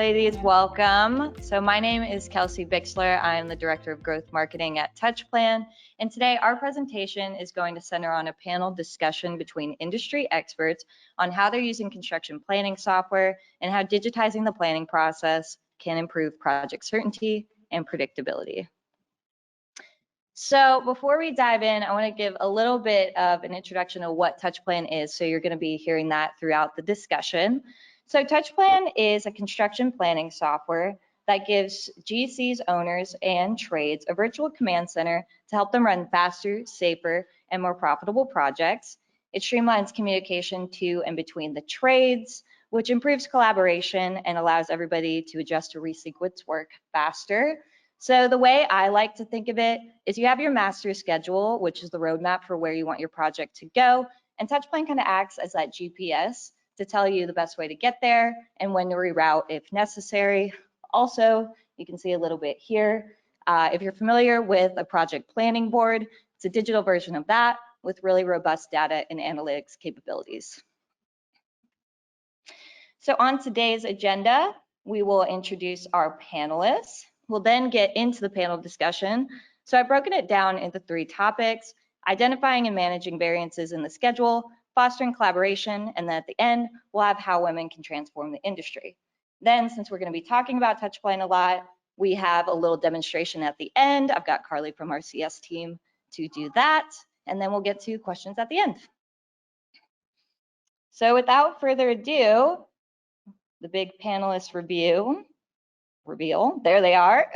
ladies, welcome. So my name is Kelsey Bixler. I'm the Director of Growth Marketing at Touchplan. And today our presentation is going to center on a panel discussion between industry experts on how they're using construction planning software and how digitizing the planning process can improve project certainty and predictability. So before we dive in, I want to give a little bit of an introduction of what Touchplan is. So you're going to be hearing that throughout the discussion. So Touchplan is a construction planning software that gives GCs, owners, and trades a virtual command center to help them run faster, safer, and more profitable projects. It streamlines communication to and between the trades, which improves collaboration and allows everybody to adjust to resequence work faster. So the way I like to think of it is you have your master schedule, which is the roadmap for where you want your project to go, and Touchplan kind of acts as that GPS to tell you the best way to get there and when to reroute if necessary. Also, you can see a little bit here. If you're familiar with a project planning board, it's a digital version of that with really robust data and analytics capabilities. So on today's agenda, we will introduce our panelists. We'll then get into the panel discussion. So I've broken it down into 3 topics: identifying and managing variances in the schedule, fostering collaboration, and then at the end, we'll have how women can transform the industry. Then, since we're going to be talking about Touchplan a lot, we have a little demonstration at the end. I've got Carly from our CS team to do that, and then we'll get to questions at the end. So without further ado, the big panelist reveal, there they are.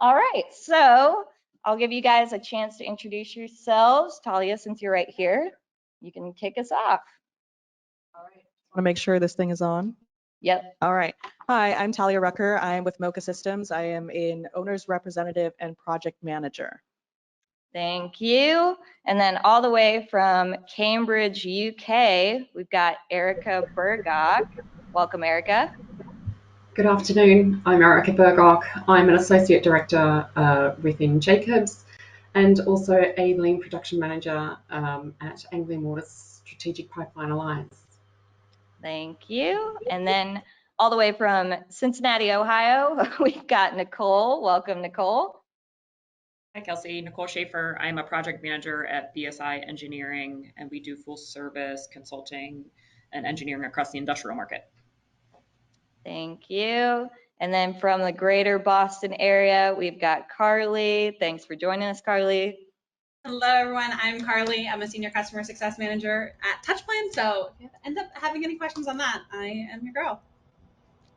All right, so I'll give you guys a chance to introduce yourselves. Talia, since you're right here, you can kick us off. All right. Want to make sure this thing is on? Yep. All right. Hi, I'm Talia Rucker. I am with MOCA Systems. I am an owner's representative and project manager. Thank you. And then all the way from Cambridge, UK, we've got Erica Burgok. Welcome, Erica. Good afternoon. I'm Erica Burgok. I'm an associate director within Jacobs and also a lean production manager at Anglian Water's Strategic Pipeline Alliance. Thank you. And then all the way from Cincinnati, Ohio, we've got Nicole. Welcome, Nicole. Hi, Kelsey. Nicole Schaefer. I'm a project manager at BSI Engineering, and we do full service consulting and engineering across the industrial market. Thank you. And then from the greater Boston area, we've got Carly. Thanks for joining us, Carly. Hello, everyone. I'm Carly. I'm a senior customer success manager at Touchplan. So if you end up having any questions on that, I am your girl.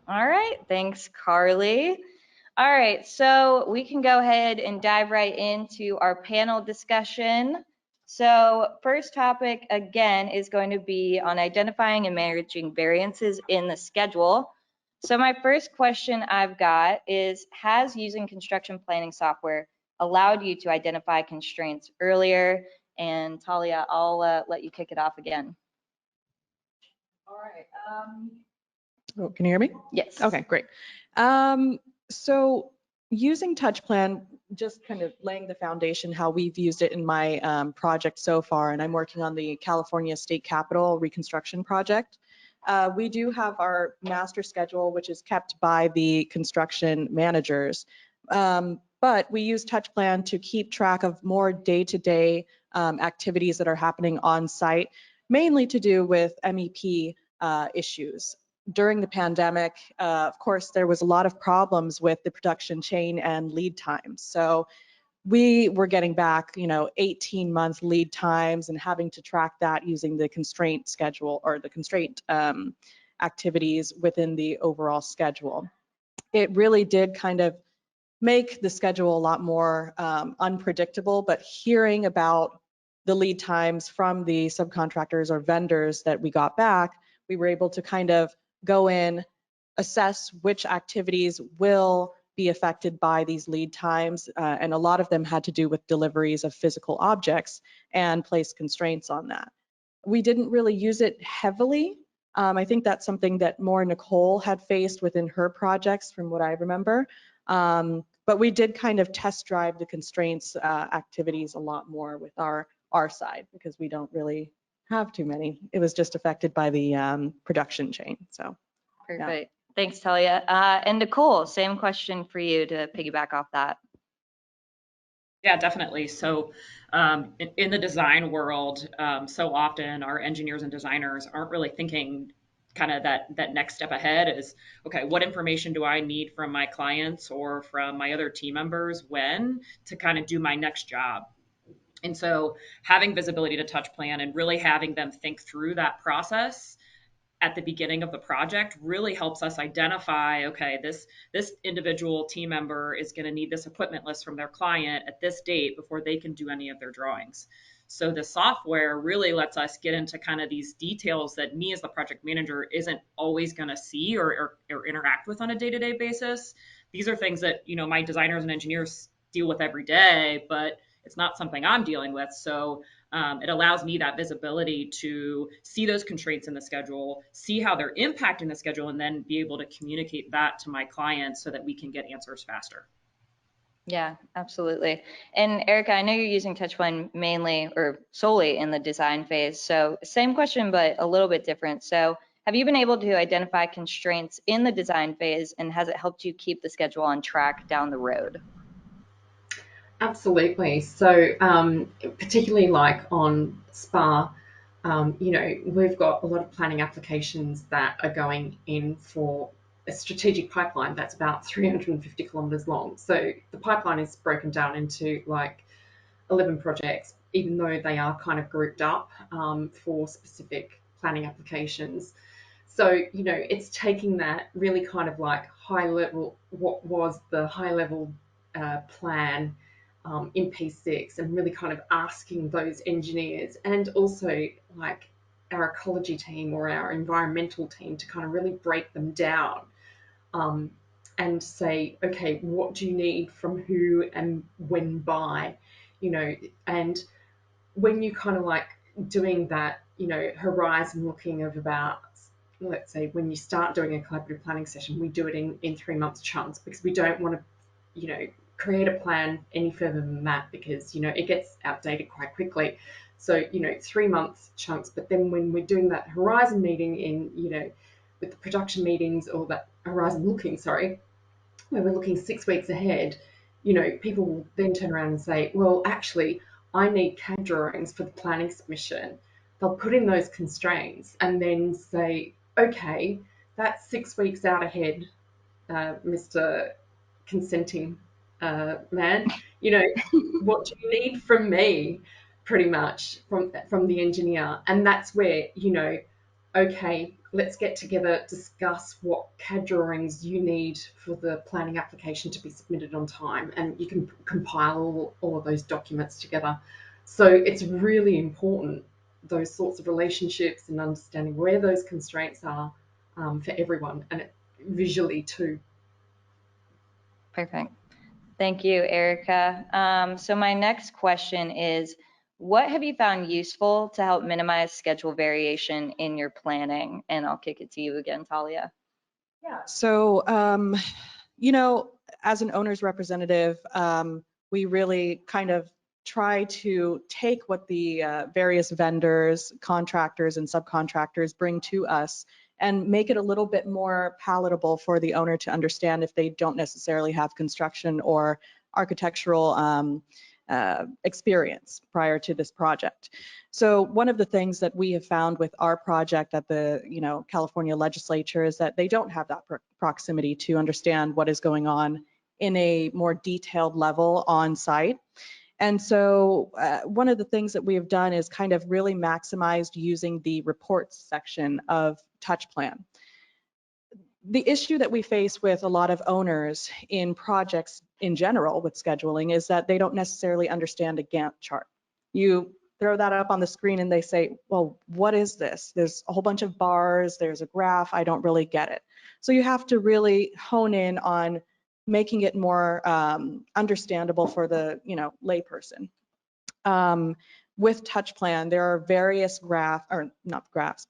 All right. Thanks, Carly. All right. So we can go ahead and dive right into our panel discussion. So first topic, again, is going to be on identifying and managing variances in the schedule. So my first question I've got is, has using construction planning software allowed you to identify constraints earlier? And Talia, I'll let you kick it off again. All right. Oh, can you hear me? Yes. Okay, great. So using Touchplan, just kind of laying the foundation how we've used it in my project so far, and I'm working on the California State Capitol reconstruction project. We do have our master schedule, which is kept by the construction managers. But we use Touchplan to keep track of more day-to-day activities that are happening on site, mainly to do with MEP issues. During the pandemic, of course, there was a lot of problems with the production chain and lead times. So we were getting back, 18-month lead times and having to track that using the constraint schedule or the constraint activities within the overall schedule. It really did kind of make the schedule a lot more unpredictable, but hearing about the lead times from the subcontractors or vendors that we got back, we were able to kind of go in, assess which activities will be affected by these lead times, and a lot of them had to do with deliveries of physical objects and place constraints on that. We didn't really use it heavily. I think that's something that more Nicole had faced within her projects from what I remember. But we did kind of test drive the constraints activities a lot more with our side because we don't really have too many. It was just affected by the production chain. So perfect. Thanks, Talia. And Nicole, same question for you to piggyback off that. Yeah, definitely. So in the design world, so often our engineers and designers aren't really thinking kind of that next step ahead is, okay, what information do I need from my clients or from my other team members when to kind of do my next job? And so having visibility to Touchplan and really having them think through that process at the beginning of the project really helps us identify, okay, this individual team member is going to need this equipment list from their client at this date before they can do any of their drawings. So the software really lets us get into kind of these details that me as the project manager isn't always going to see or interact with on a day-to-day basis. These are things that, you know, my designers and engineers deal with every day, but it's not something I'm dealing with. So it allows me that visibility to see those constraints in the schedule, see how they're impacting the schedule, and then be able to communicate that to my clients so that we can get answers faster. Yeah, absolutely. And Erica, I know you're using Touchplan mainly or solely in the design phase. So same question, but a little bit different. So have you been able to identify constraints in the design phase, and has it helped you keep the schedule on track down the road? Absolutely. So, particularly like on SPA, you know, we've got a lot of planning applications that are going in for a strategic pipeline that's about 350 kilometers long. So the pipeline is broken down into like 11 projects, even though they are kind of grouped up for specific planning applications. So, you know, it's taking that really kind of like high level, what was the high level plan in P6, and really kind of asking those engineers and also like our ecology team or our environmental team to kind of really break them down and say, okay, what do you need from who and when by, you know, and when you kind of like doing that, you know, horizon looking of about, let's say when you start doing a collaborative planning session, we do it in 3 month chunks because we don't want to, you know, create a plan any further than that because, you know, it gets outdated quite quickly. So, you know, 3 month chunks. But then when we're doing that horizon meeting in, you know, with the production meetings or that horizon looking, sorry, where we're looking 6 weeks ahead, you know, people will then turn around and say, well, actually, I need CAD drawings for the planning submission. They'll put in those constraints and then say, okay, that's 6 weeks out ahead, Mr. Consenting man. You know, what do you need from me, pretty much, from the engineer? And that's where, you know, okay, let's get together, discuss what CAD drawings you need for the planning application to be submitted on time, and you can compile all of those documents together. So it's really important, those sorts of relationships and understanding where those constraints are for everyone, and visually too. Perfect. Thank you, Erica. So my next question is, what have you found useful to help minimize schedule variation in your planning? And I'll kick it to you again, Talia. Yeah. So, you know, as an owner's representative, we really kind of try to take what the various vendors, contractors, and subcontractors bring to us and make it a little bit more palatable for the owner to understand if they don't necessarily have construction or architectural experience prior to this project. So one of the things that we have found with our project at the, you know, California legislature is that they don't have that proximity to understand what is going on in a more detailed level on site. And so one of the things that we have done is kind of really maximized using the reports section of Touchplan. The issue that we face with a lot of owners in projects in general with scheduling is that they don't necessarily understand a Gantt chart. You throw that up on the screen and they say, well, what is this? There's a whole bunch of bars, there's a graph, I don't really get it. So you have to really hone in on making it more understandable for the, you know, layperson. With Touchplan, there are various reports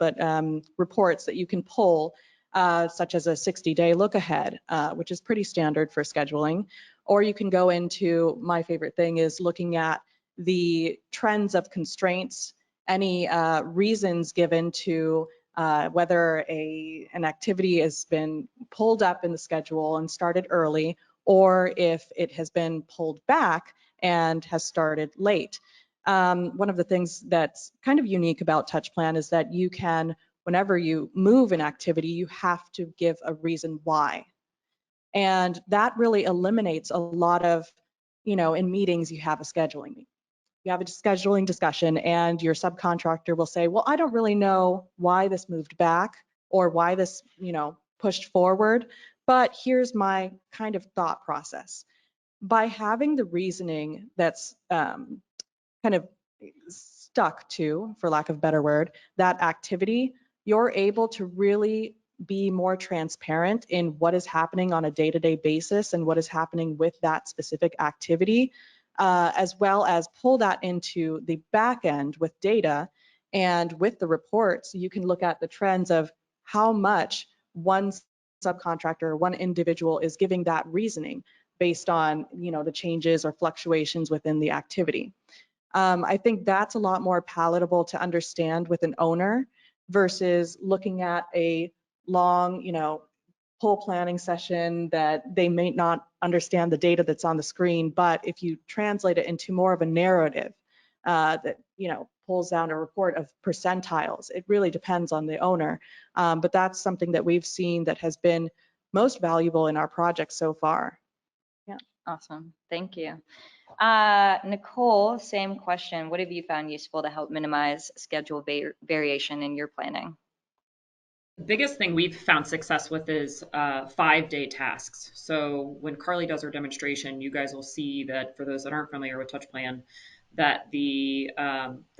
that you can pull, such as a 60-day look ahead, which is pretty standard for scheduling. Or you can go into, my favorite thing is looking at the trends of constraints, any reasons given to whether an activity has been pulled up in the schedule and started early, or if it has been pulled back and has started late. One of the things that's kind of unique about Touchplan is that you can, whenever you move an activity, you have to give a reason why. And that really eliminates a lot of, in meetings, you have a scheduling discussion and your subcontractor will say, well, I don't really know why this moved back or why this, pushed forward, but here's my kind of thought process. By having the reasoning that's kind of stuck to, for lack of a better word, that activity, you're able to really be more transparent in what is happening on a day-to-day basis and what is happening with that specific activity, as well as pull that into the back end with data. And with the reports, you can look at the trends of how much one subcontractor or one individual is giving that reasoning based on, the changes or fluctuations within the activity. I think that's a lot more palatable to understand with an owner versus looking at a long, pull planning session that they may not understand the data that's on the screen. But if you translate it into more of a narrative that, pulls down a report of percentiles, it really depends on the owner. But that's something that we've seen that has been most valuable in our project so far. Yeah. Awesome. Thank you. Nicole, same question. What have you found useful to help minimize schedule variation in your planning? The biggest thing we've found success with is 5-day tasks. So when Carly does her demonstration, you guys will see that for those that aren't familiar with Touchplan, that the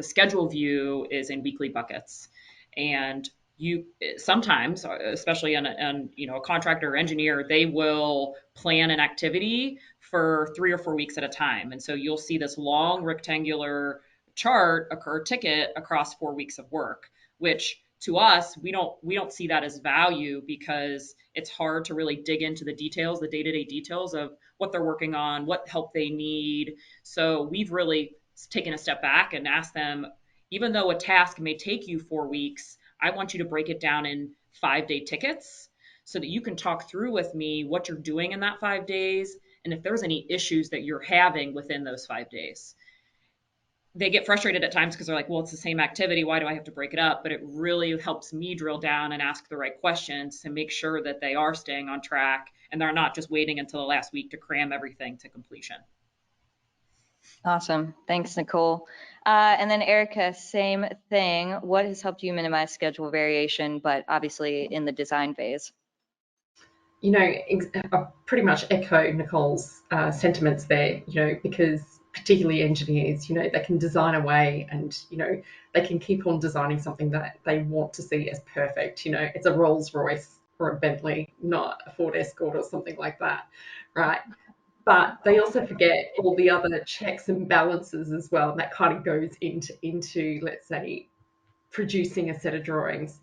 schedule view is in weekly buckets. And you sometimes, especially on a contractor or engineer, they will plan an activity for 3 or 4 weeks at a time. And so you'll see this long rectangular chart occur ticket across 4 weeks of work, which to us, we don't see that as value because it's hard to really dig into the details, the day-to-day details of what they're working on, what help they need. So we've really taken a step back and asked them, even though a task may take you 4 weeks, I want you to break it down in 5-day tickets so that you can talk through with me what you're doing in that 5 days and if there's any issues that you're having within those 5 days. They get frustrated at times because they're like, well, it's the same activity. Why do I have to break it up? But it really helps me drill down and ask the right questions to make sure that they are staying on track and they're not just waiting until the last week to cram everything to completion. Awesome. Thanks, Nicole. And then Erica, same thing. What has helped you minimize schedule variation, but obviously in the design phase? I pretty much echo Nicole's sentiments there, because particularly engineers, they can design away and, they can keep on designing something that they want to see as perfect. It's a Rolls Royce or a Bentley, not a Ford Escort or something like that, right? But they also forget all the other checks and balances as well. And that kind of goes into let's say, producing a set of drawings.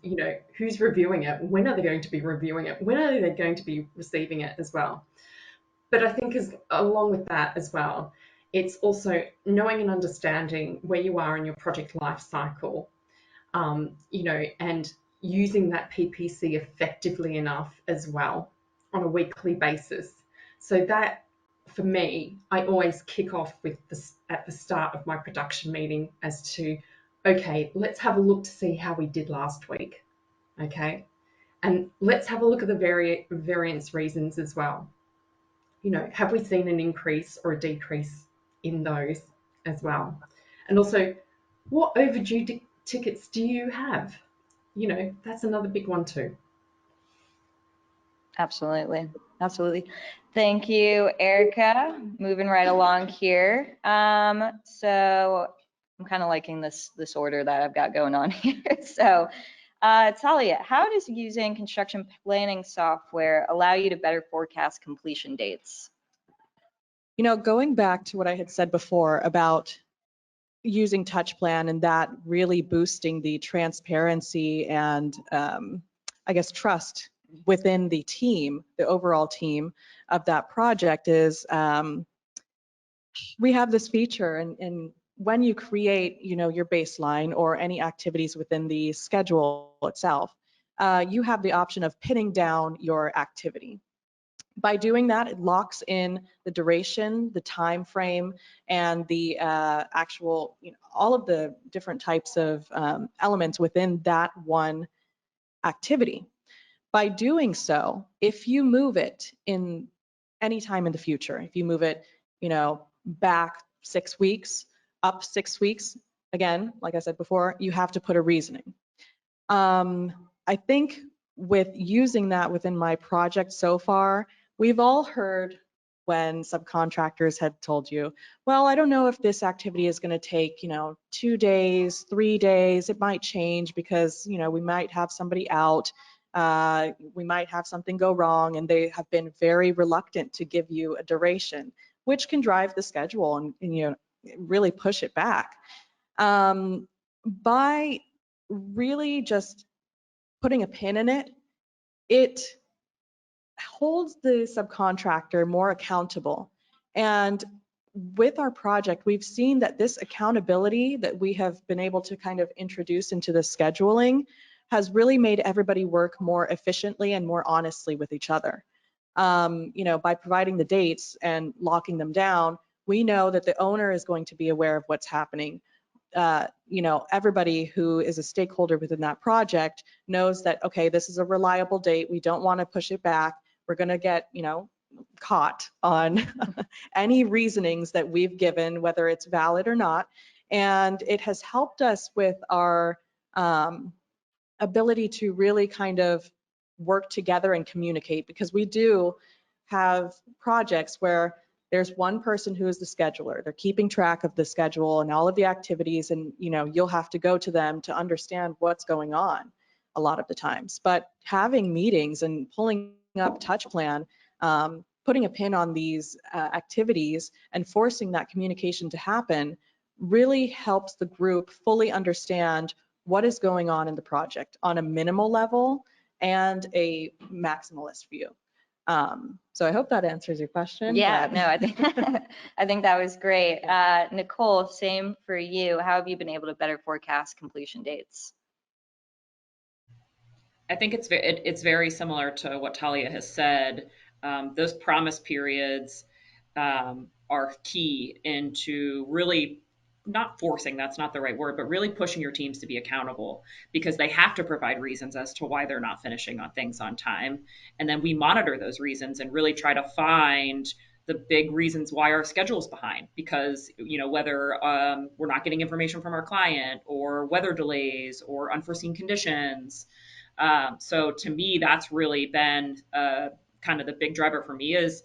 Who's reviewing it? When are they going to be reviewing it? When are they going to be receiving it as well? But I think along with that as well, it's also knowing and understanding where you are in your project life cycle, and using that PPC effectively enough as well on a weekly basis. So that, for me, I always kick off with this at the start of my production meeting as to, okay, let's have a look to see how we did last week, okay? And let's have a look at the variance reasons as well. Have we seen an increase or a decrease in those as well? And also, what overdue tickets do you have? That's another big one too. Absolutely. Absolutely. Thank you, Erica. Moving right along here. So I'm kind of liking this order that I've got going on here. So Talia, how does using construction planning software allow you to better forecast completion dates? Going back to what I had said before about using Touchplan and that really boosting the transparency and I guess trust within the team, the overall team of that project is we have this feature and when you create, your baseline or any activities within the schedule itself, you have the option of pinning down your activity. By doing that, it locks in the duration, the time frame, and the actual, all of the different types of elements within that one activity. By doing so, if you move it in any time in the future, if you move it, back 6 weeks, up 6 weeks, again, like I said before, you have to put a reasoning. I think with using that within my project so far, we've all heard when subcontractors had told you, well, I don't know if this activity is going to take, 2 days, 3 days. It might change because, we might have somebody out. We might have something go wrong, and they have been very reluctant to give you a duration, which can drive the schedule and really push it back. By really just putting a pin in it, it holds the subcontractor more accountable. And with our project, we've seen that this accountability that we have been able to kind of introduce into the scheduling has really made everybody work more efficiently and more honestly with each other. By providing the dates and locking them down, we know that the owner is going to be aware of what's happening. Everybody who is a stakeholder within that project knows that, okay, this is a reliable date. We don't want to push it back. We're going to get, caught on any reasonings that we've given, whether it's valid or not. And it has helped us with our ability to really kind of work together and communicate, because we do have projects where there's one person who is the scheduler. They're keeping track of the schedule and all of the activities, and you'll have to go to them to understand what's going on a lot of the times. But having meetings and pulling up Touchplan, putting a pin on these activities and forcing that communication to happen really helps the group fully understand what is going on in the project on a minimal level and a maximalist view. So I hope that answers your question. Yeah, no, I think I think that was great. Nicole, same for you. How have you been able to better forecast completion dates? I think it's very similar to what Talia has said. Those promise periods are key into really not forcing, that's not the right word, but really pushing your teams to be accountable, because they have to provide reasons as to why they're not finishing on things on time. And then we monitor those reasons and really try to find the big reasons why our schedule's behind, because whether we're not getting information from our client, or weather delays, or unforeseen conditions. So to me, that's really been kind of the big driver for me, is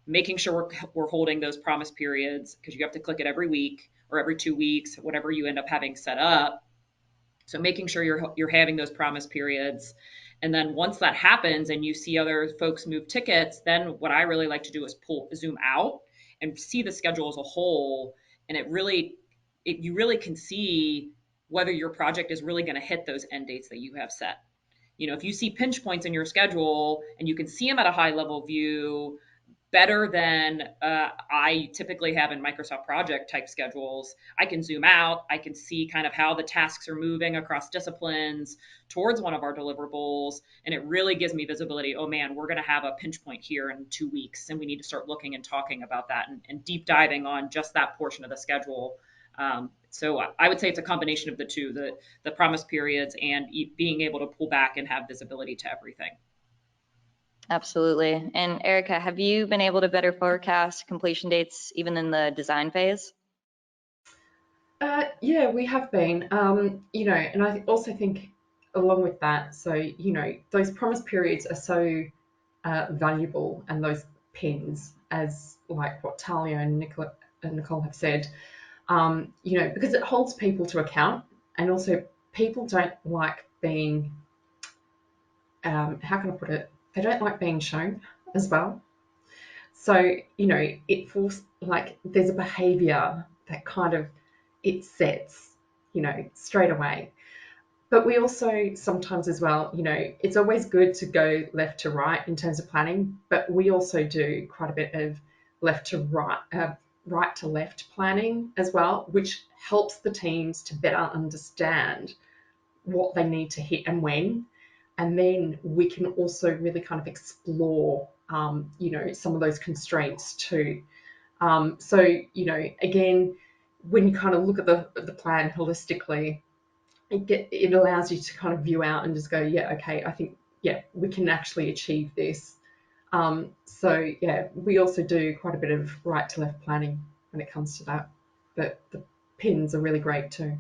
making sure we're holding those promise periods, because you have to click it every week or every 2 weeks, whatever you end up having set up. So making sure you're having those promise periods. And then once that happens and you see other folks move tickets, then what I really like to do is zoom out and see the schedule as a whole. And you really can see whether your project is really going to hit those end dates that you have set. If you see pinch points in your schedule and you can see them at a high level view, better than I typically have in Microsoft project type schedules, I can zoom out. I can see kind of how the tasks are moving across disciplines towards one of our deliverables. And it really gives me visibility. Oh man, we're going to have a pinch point here in 2 weeks, and we need to start looking and talking about that and deep diving on just that portion of the schedule. So I would say it's a combination of the two, the promise periods and being able to pull back and have visibility to everything. Absolutely. And Erica, have you been able to better forecast completion dates even in the design phase? Yeah, we have been, and I also think along with that, so, those promise periods are so valuable, and those pins, as like what Talia and Nicole have said, because it holds people to account, and also people don't like being, how can I put it? They don't like being shown as well. So, it forces, like, there's a behavior that kind of, it sets, straight away. But we also sometimes as well, it's always good to go left to right in terms of planning, but we also do quite a bit of left to right, right to left planning as well, which helps the teams to better understand what they need to hit and when. And then we can also really kind of explore, some of those constraints too. So, again, when you kind of look at the plan holistically, it allows you to kind of view out and just go, yeah, okay, I think, yeah, we can actually achieve this. So, yeah, we also do quite a bit of right to left planning when it comes to that. But the pins are really great too.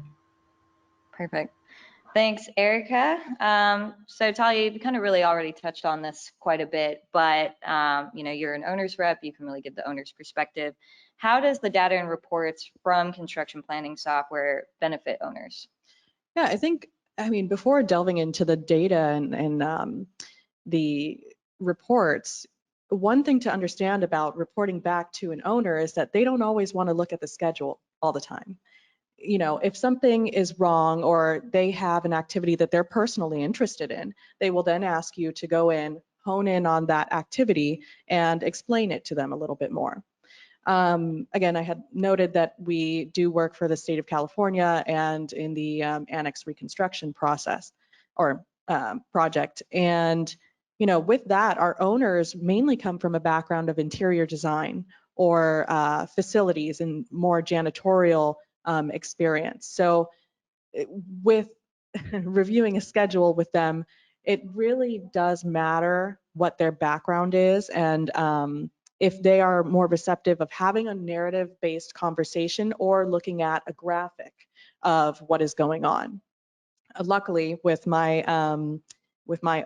Perfect. Thanks, Erica. So Talia, you kind of really already touched on this quite a bit, but you're an owner's rep, you can really give the owner's perspective. How does the data and reports from construction planning software benefit owners? Yeah, before delving into the data and the reports, one thing to understand about reporting back to an owner is that they don't always want to look at the schedule all the time. If something is wrong or they have an activity that they're personally interested in, they will then ask you to go in, hone in on that activity and explain it to them a little bit more. Again, I had noted that we do work for the state of California and in the annex reconstruction process or project. And, with that, our owners mainly come from a background of interior design or facilities and more janitorial experience. So with reviewing a schedule with them, it really does matter what their background is and if they are more receptive of having a narrative-based conversation or looking at a graphic of what is going on. Luckily, with my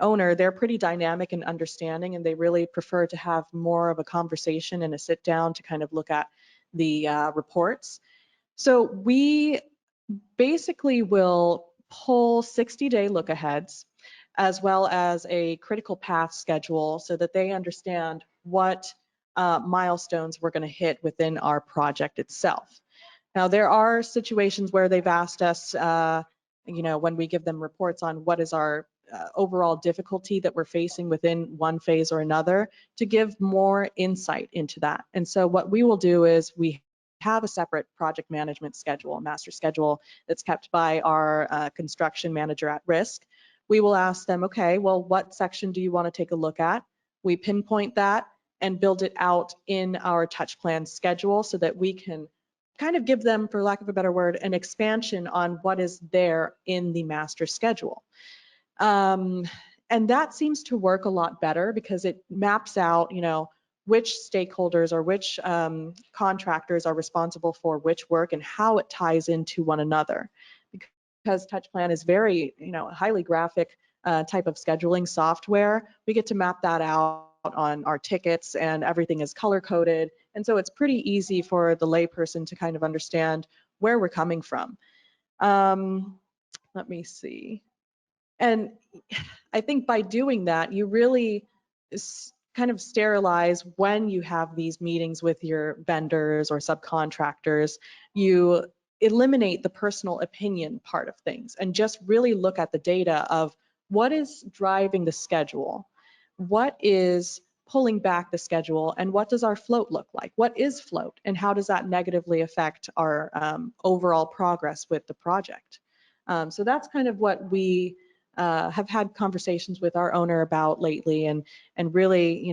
owner, they're pretty dynamic and understanding, and they really prefer to have more of a conversation and a sit down to kind of look at the reports. So we basically will pull 60-day look-aheads as well as a critical path schedule so that they understand what milestones we're going to hit within our project itself. Now, there are situations where they've asked us, when we give them reports on what is our overall difficulty that we're facing within one phase or another, to give more insight into that. And so what we will do is we have a separate project management schedule, a master schedule that's kept by our construction manager at risk. We will ask them, okay, well, what section do you want to take a look at? We pinpoint that and build it out in our Touchplan schedule so that we can kind of give them, for lack of a better word, an expansion on what is there in the master schedule. And that seems to work a lot better because it maps out, which stakeholders or which contractors are responsible for which work and how it ties into one another. Because Touchplan is very, highly graphic type of scheduling software, we get to map that out on our tickets and everything is color coded. And so it's pretty easy for the layperson to kind of understand where we're coming from. Let me see. And I think by doing that, you really kind of sterilize when you have these meetings with your vendors or subcontractors. You eliminate the personal opinion part of things and just really look at the data of what is driving the schedule, what is pulling back the schedule, and what does our float look like? What is float, and how does that negatively affect our overall progress with the project? So that's kind of what we have had conversations with our owner about lately, and really,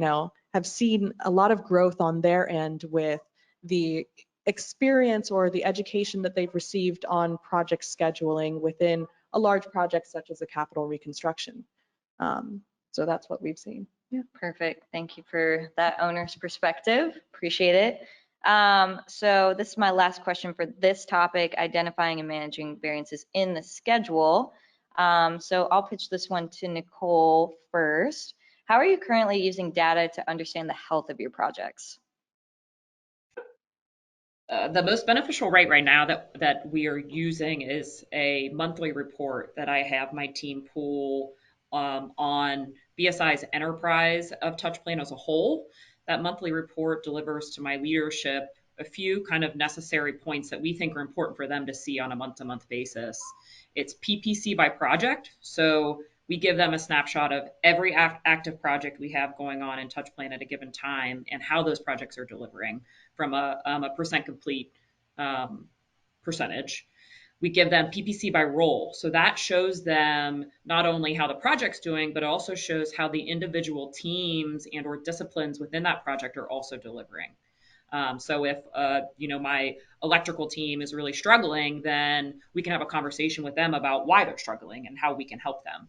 have seen a lot of growth on their end with the experience or the education that they've received on project scheduling within a large project such as a capital reconstruction. So that's what we've seen. Yeah. Perfect. Thank you for that owner's perspective. Appreciate it. So this is my last question for this topic, identifying and managing variances in the schedule. So I'll pitch this one to Nicole first. How are you currently using data to understand the health of your projects? The most beneficial rate right now that we are using is a monthly report that I have my team pull on BSI's enterprise of Touchplan as a whole. That monthly report delivers to my leadership a few kind of necessary points that we think are important for them to see on a month-to-month basis. It's PPC by project, so we give them a snapshot of every active project we have going on in Touchplan at a given time and how those projects are delivering. from a percent complete percentage. We give them PPC by role. So that shows them not only how the project's doing, but it also shows how the individual teams and or disciplines within that project are also delivering. So if, my electrical team is really struggling, then we can have a conversation with them about why they're struggling and how we can help them.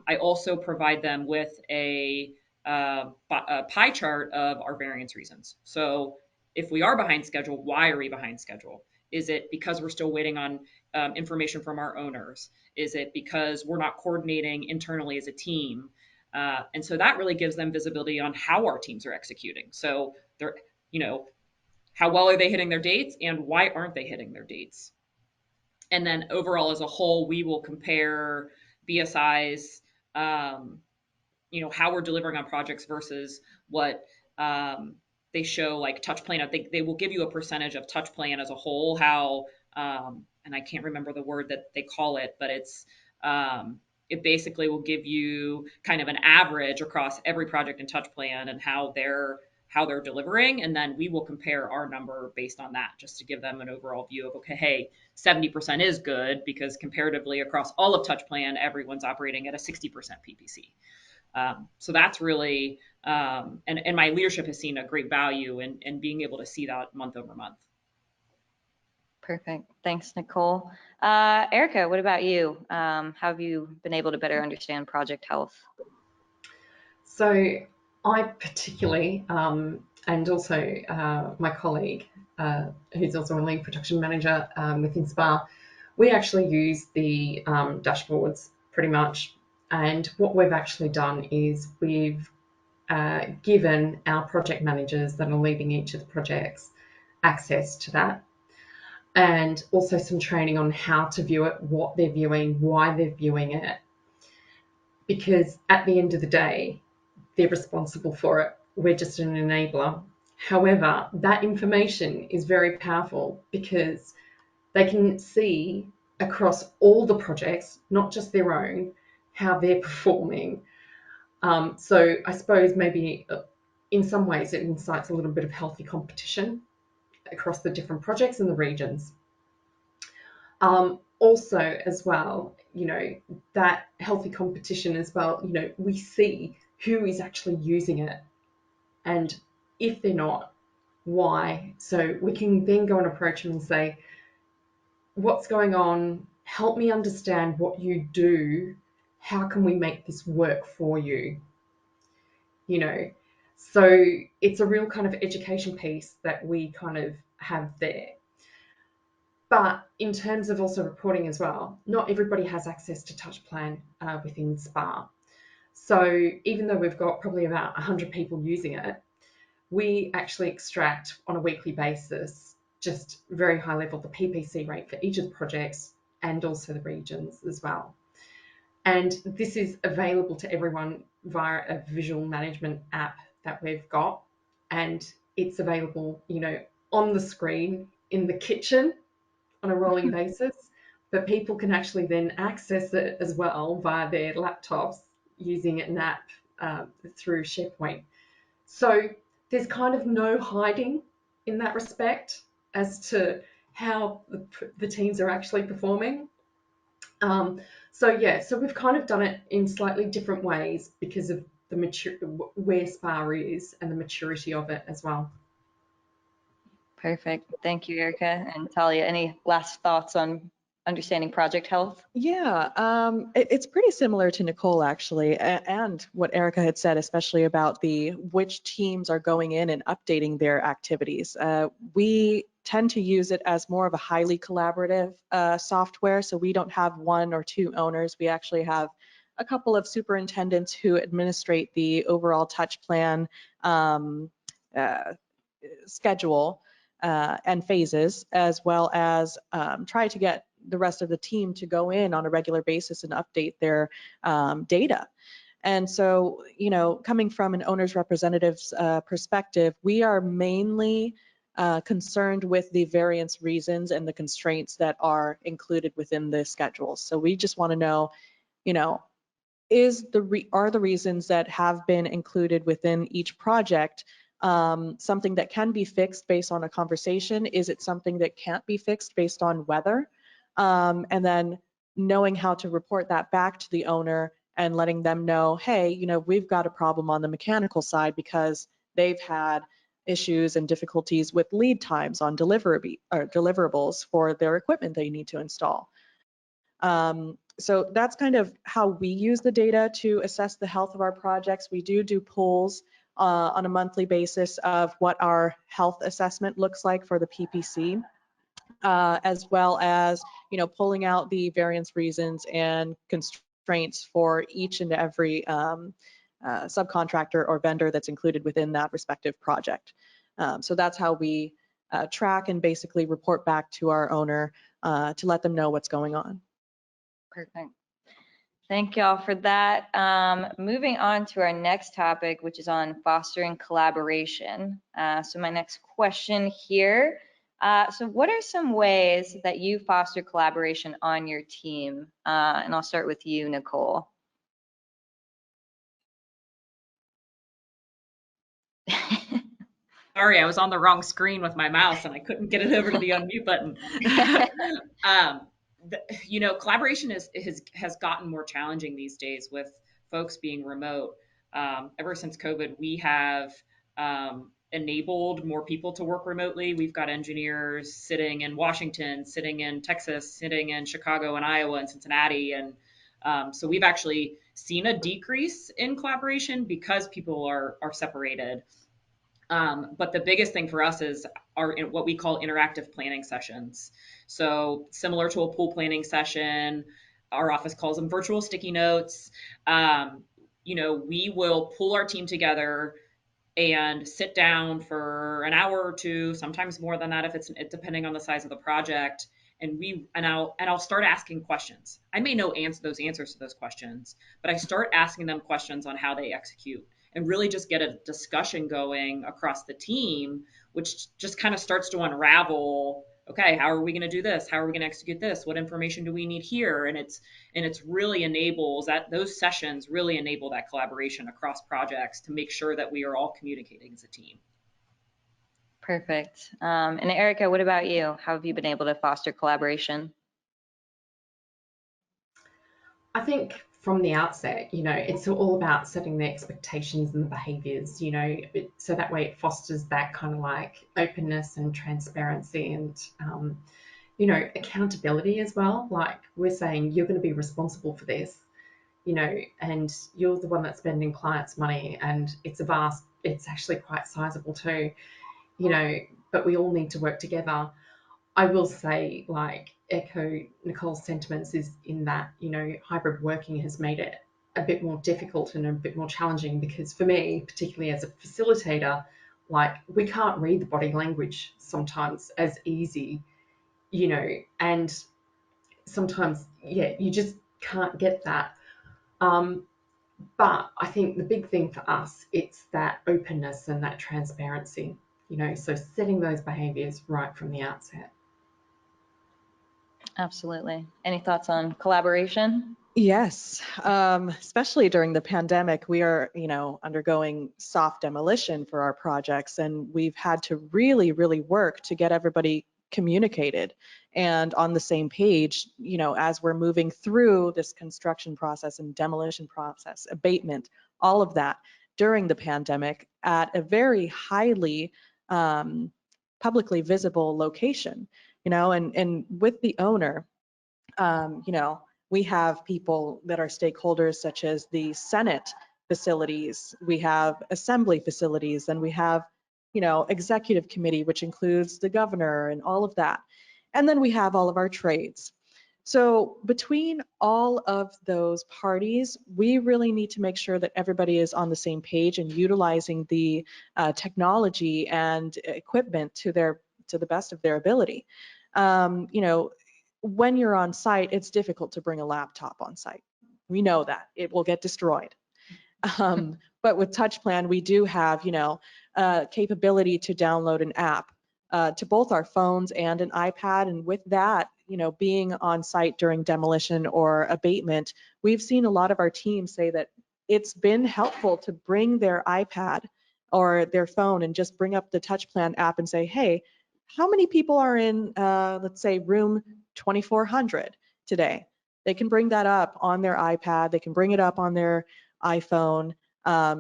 I also provide them with a pie chart of our variance reasons. So if we are behind schedule, why are we behind schedule? Is it because we're still waiting on information from our owners? Is it because we're not coordinating internally as a team? And so that really gives them visibility on how our teams are executing. So they're, how well are they hitting their dates and why aren't they hitting their dates? And then overall as a whole, we will compare BSI's, how we're delivering on projects versus what they show like Touchplan. I think they will give you a percentage of Touchplan as a whole, how, and I can't remember the word that they call it, but it basically will give you kind of an average across every project in Touchplan and how they're delivering. And then we will compare our number based on that, just to give them an overall view of, okay, hey, 70% is good because comparatively across all of Touchplan, everyone's operating at a 60% PPC. So that's really, and my leadership has seen a great value in being able to see that month over month. Perfect. Thanks, Nicole. Erica, what about you? How have you been able to better understand project health? So I particularly, and also my colleague, who's also a lead production manager within SPA, we actually use the dashboards pretty much. And what we've actually done is we've given our project managers that are leading each of the projects access to that, and also some training on how to view it, what they're viewing, why they're viewing it. Because at the end of the day, they're responsible for it. We're just an enabler. However, that information is very powerful because they can see across all the projects, not just their own, how they're performing. So I suppose maybe in some ways it incites a little bit of healthy competition across the different projects and the regions. Also as well, that healthy competition as well, we see who is actually using it, and if they're not, why. So we can then go and approach them and say, what's going on? Help me understand what you do. How can we make this work for you? So it's a real kind of education piece that we kind of have there. But in terms of also reporting as well, not everybody has access to Touchplan within SPA. So even though we've got probably about 100 people using it, we actually extract on a weekly basis, just very high level, the PPC rate for each of the projects and also the regions as well. And this is available to everyone via a visual management app that we've got. And it's available, on the screen in the kitchen on a rolling basis, but people can actually then access it as well via their laptops using an app through SharePoint. So there's kind of no hiding in that respect as to how the teams are actually performing. So we've kind of done it in slightly different ways because of where SPA is and the maturity of it as well. Perfect. Thank you, Erica. And Talia, any last thoughts on understanding project health? Yeah, it's pretty similar to Nicole actually, and what Erica had said, especially about which teams are going in and updating their activities. We tend to use it as more of a highly collaborative software, so we don't have one or two owners. We actually have a couple of superintendents who administrate the overall Touchplan schedule and phases, as well as try to get the rest of the team to go in on a regular basis and update their data. And so, coming from an owner's representative's perspective, we are mainly concerned with the variance reasons and the constraints that are included within the schedule. So we just want to know, are the reasons that have been included within each project something that can be fixed based on a conversation? Is it something that can't be fixed based on weather? And then knowing how to report that back to the owner and letting them know, hey, you know, we've got a problem on the mechanical side because they've had issues and difficulties with lead times on deliverables for their equipment they need to install. So that's kind of how we use the data to assess the health of our projects. We do polls on a monthly basis of what our health assessment looks like for the PPC, as well as, you know, pulling out the variance reasons and constraints for each and every subcontractor or vendor that's included within that respective project. So that's how we track and basically report back to our owner to let them know what's going on. Perfect. Thank y'all for that. Moving on to our next topic, which is on fostering collaboration. So my next question here. So what are some ways that you foster collaboration on your team? And I'll start with you, Nicole. Sorry, I was on the wrong screen with my mouse and I couldn't get it over to the unmute button. You know, collaboration has gotten more challenging these days with folks being remote. Ever since COVID, we have enabled more people to work remotely. We've got engineers sitting in Washington, sitting in Texas, sitting in Chicago and Iowa and Cincinnati. And so we've actually seen a decrease in collaboration because people are separated. But the biggest thing for us is what we call interactive planning sessions. So similar to a pool planning session, our office calls them virtual sticky notes. You know, we will pull our team together and sit down for an hour or two, sometimes more than that if it's depending on the size of the project. And I'll start asking questions. I may know those answers to those questions, but I start asking them questions on how they execute and really just get a discussion going across the team, which just kind of starts to unravel, okay, how are we going to do this? How are we going to execute this? What information do we need here? And it's really enables that those sessions really enable that collaboration across projects to make sure that we are all communicating as a team. Perfect. And Erica, what about you? How have you been able to foster collaboration? I think from the outset, you know, it's all about setting the expectations and the behaviors, you know, so that way it fosters that kind of like openness and transparency and, you know, accountability as well. Like we're saying, you're going to be responsible for this, you know, and you're the one that's spending clients' money, and it's actually quite sizable too, you know, but we all need to work together. I will say, like, echo Nicole's sentiments is in that, you know, hybrid working has made it a bit more difficult and a bit more challenging because for me, particularly as a facilitator, like we can't read the body language sometimes as easy, you know, and sometimes, yeah, you just can't get that. But I think the big thing for us, it's that openness and that transparency, you know, so setting those behaviors right from the outset. Absolutely. Any thoughts on collaboration? Yes, especially during the pandemic, we are, you know, undergoing soft demolition for our projects, and we've had to really, really work to get everybody communicated and on the same page, you know, as we're moving through this construction process and demolition process, abatement, all of that during the pandemic at a very highly publicly visible location, you know, and with the owner, you know, we have people that are stakeholders such as the Senate facilities, we have assembly facilities, and we have, you know, executive committee, which includes the governor and all of that. And then we have all of our trades. So between all of those parties, we really need to make sure that everybody is on the same page and utilizing the technology and equipment to the best of their ability. You know, when you're on site, it's difficult to bring a laptop on site. We know that it will get destroyed. But with Touchplan, we do have, you know, capability to download an app to both our phones and an iPad. And with that, you know, being on site during demolition or abatement, we've seen a lot of our teams say that it's been helpful to bring their iPad or their phone and just bring up the Touchplan app and say, hey, how many people are in, let's say, room 2400 today? They can bring that up on their iPad. They can bring it up on their iPhone,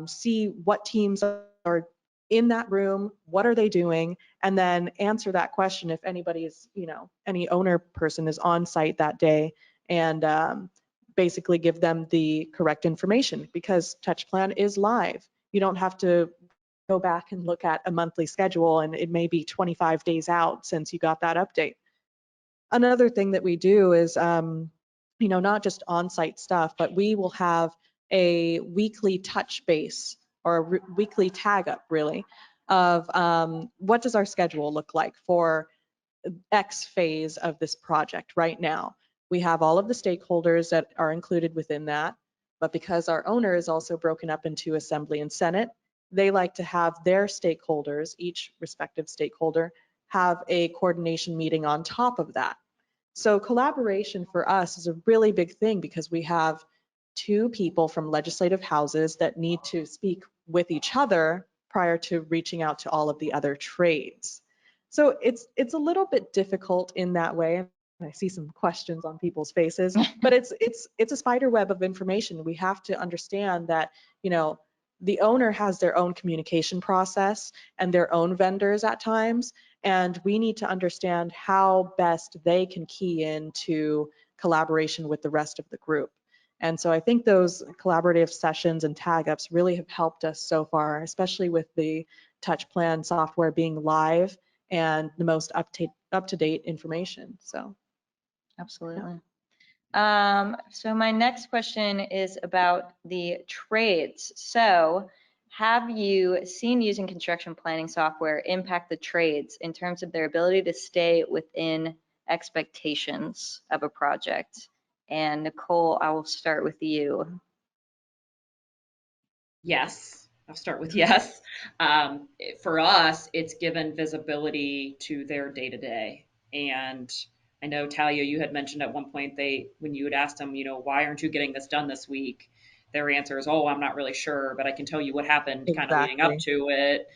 see what teams are in that room, what are they doing, and then answer that question if anybody is, any owner person is on site that day, and basically give them the correct information, because Touchplan is live. You don't have to go back and look at a monthly schedule, and it may be 25 days out since you got that update. Another thing that we do is, not just on-site stuff, but we will have a weekly touch base, or a weekly tag up really, of what does our schedule look like for X phase of this project right now. We have all of the stakeholders that are included within that, but because our owner is also broken up into Assembly and Senate, they like to have their stakeholders, each respective stakeholder, have a coordination meeting on top of that. So collaboration for us is a really big thing, because we have two people from legislative houses that need to speak with each other prior to reaching out to all of the other trades. So it's a little bit difficult in that way. I see some questions on people's faces, but it's a spider web of information. We have to understand that, the owner has their own communication process and their own vendors at times, and we need to understand how best they can key into collaboration with the rest of the group. And so I think those collaborative sessions and tag ups really have helped us so far, especially with the Touchplan software being live and the most up-to-date information. So Absolutely. So my next question is about the trades. So have you seen using construction planning software impact the trades in terms of their ability to stay within expectations of a project? And Nicole, I will start with you. Yes, I'll start with yes. For us, it's given visibility to their day to day. And I know, Talia, you had mentioned at one point when you had asked them, why aren't you getting this done this week? Their answer is, oh, I'm not really sure, but I can tell you what happened kind of leading up to it.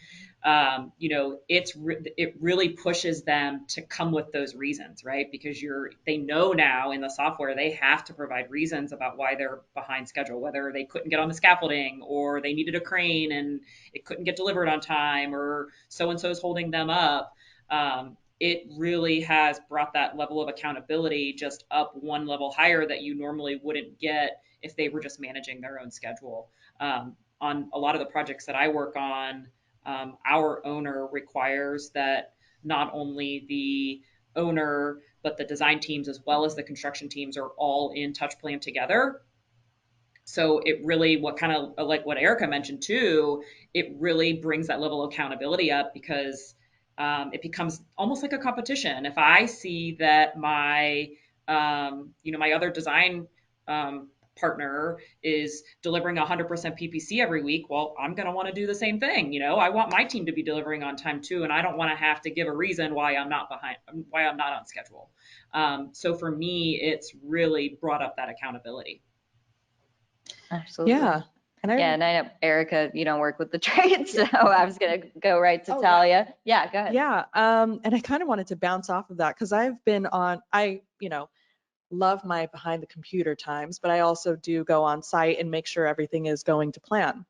It really pushes them to come with those reasons, right? Because they know now in the software they have to provide reasons about why they're behind schedule, whether they couldn't get on the scaffolding, or they needed a crane and it couldn't get delivered on time, or so and so is holding them up. It really has brought that level of accountability just up one level higher that you normally wouldn't get if they were just managing their own schedule. On a lot of the projects that I work on, our owner requires that not only the owner, but the design teams as well as the construction teams are all in Touchplan together. So it really, what kind of like what Erica mentioned too, it really brings that level of accountability up, because it becomes almost like a competition. If I see that my other design partner is delivering 100% PPC every week, well, I'm going to want to do the same thing. I want my team to be delivering on time too, and I don't want to have to give a reason why I'm not on schedule. So for me, it's really brought up that accountability. Absolutely. Yeah. And I know, Erica, you don't work with the trades, so I was going to go right to Talia. Yeah, go ahead. Yeah. And I kind of wanted to bounce off of that, because I've been love my behind the computer times, but I also do go on site and make sure everything is going to plan.